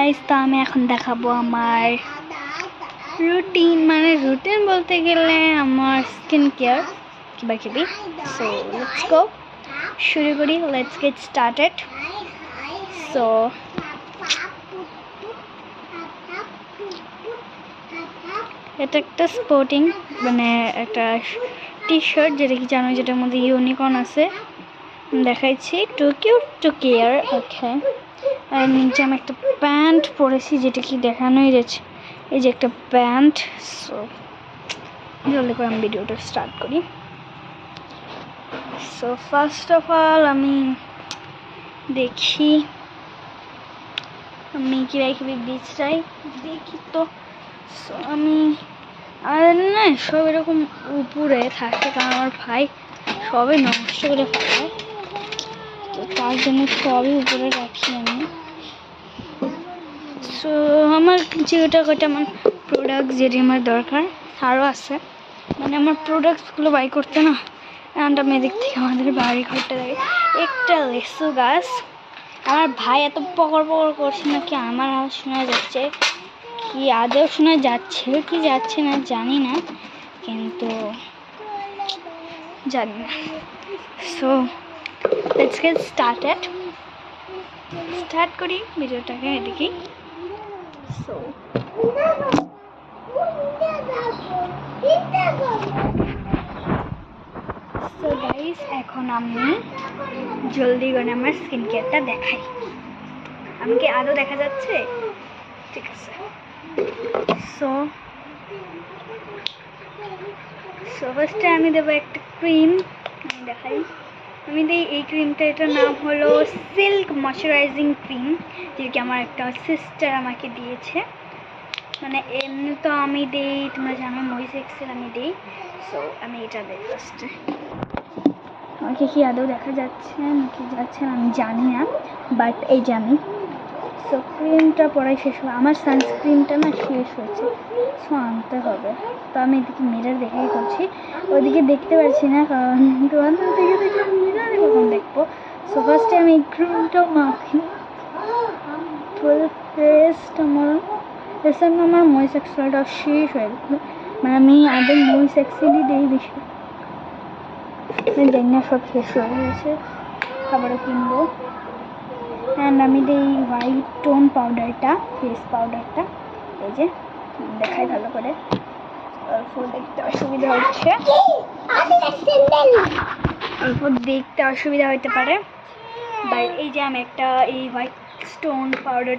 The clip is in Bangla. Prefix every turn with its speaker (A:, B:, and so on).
A: গাইস, তো আমি এখন দেখাবো আমার রুটিন, মানে রুটিন বলতে গেলে আমার স্কিন কেয়ার কিবা। সো লেটস গো, শুরু করি। Let's get started. সো এটা একটা স্পোর্টিং, মানে একটা টি শার্ট, যেটা কি জানো, যেটার মধ্যে ইউনিকর্ন আছে। দেখাইছি টু কিউট টু কেয়ার। ওকে, আর নিচে আমি একটা প্যান্ট পরেছি, যেটা কি দেখানোই যাচ্ছে। এই যে একটা প্যান্ট। সো জলদি করে আমি ভিডিওটা স্টার্ট করি। সো ফার্স্ট অফ অল আমি দেখি আমি কিভাবে বীজটাই দেখি। তো সো আমি আর না, সব এরকম উপরে থাকে, কারণ আমার ভাই সবই নষ্ট করে ফেলে, তো তার জন্য সবই উপরে রাখি আমি। সো আমার যেটা আমার প্রোডাক্ট যেটি আমার দরকার আরও আছে, মানে আমার প্রোডাক্টসগুলো বাই করতে না, আমি এদিক থেকে আমাদের বাড়ি ঘরটা দেখে একটা লেসু গাছ। আমার ভাই এত পকড় করছে নাকি আমার আওয়াজ শোনা যাচ্ছে, কি আদৌ শোনা যাচ্ছে কি যাচ্ছে না জানি না, কিন্তু জানি না। So let's get started. Start করি ভিডিওটাকে এদিকেই। সো গাইস, এখন আমি জলদি করে আমার স্কিন কেয়ারটা দেখাই। আমি কি আদৌ দেখা যাচ্ছে? ঠিক আছে। সো ফার্স্টে আমি দেবো একটা ক্রিম। আমি দেখাই, আমি দিই এই ক্রিমটা। এটার নাম হলো সিল্ক ময়শ্চারাইজিং ক্রিম, যেটি আমার একটা সিস্টার আমাকে দিয়েছে। মানে এমনি তো আমি দিই, তোমরা জানো, ময়েস এক্সেল আমি দিই। সো আমি এটা দিই ফার্স্টে। আমাকে কি আদৌ দেখা যাচ্ছে নাকি যাচ্ছে না আমি জানি না, বাট এই যে আমি সো ক্রিমটা পরাই শেষ হবে। আমার সানস্ক্রিনটা না শেষ হয়েছে, সো আনতে হবে। তো আমি এদিকে মিরর দেখেই করছি, ওইদিকে দেখতে পাচ্ছি না, কারণ তোমাদের দিকে দেখে মিররে কখন দেখবো। সো ফার্স্টে আমি এই ক্রিমটা মাখি। ফুল ফেসটা আমার ময়েস এক্সেলটা শেষ হয়ে গেছে, মানে আমি আগে ময়েস এক্সেলই দিই বেশি, জানি না সব শেষ হয়ে গেছে, খাবারও কিনবো। অ্যান্ড আমি দিই হোয়াইট টোন পাউডারটা, ফেস পাউডারটা। এই যে দেখাই ভালো করে, অল্প দেখতে অসুবিধা হচ্ছে, অল্প দেখতে অসুবিধা হতে পারে, বাট এই যে আমি একটা এই হোয়াইট স্টোন পাউডার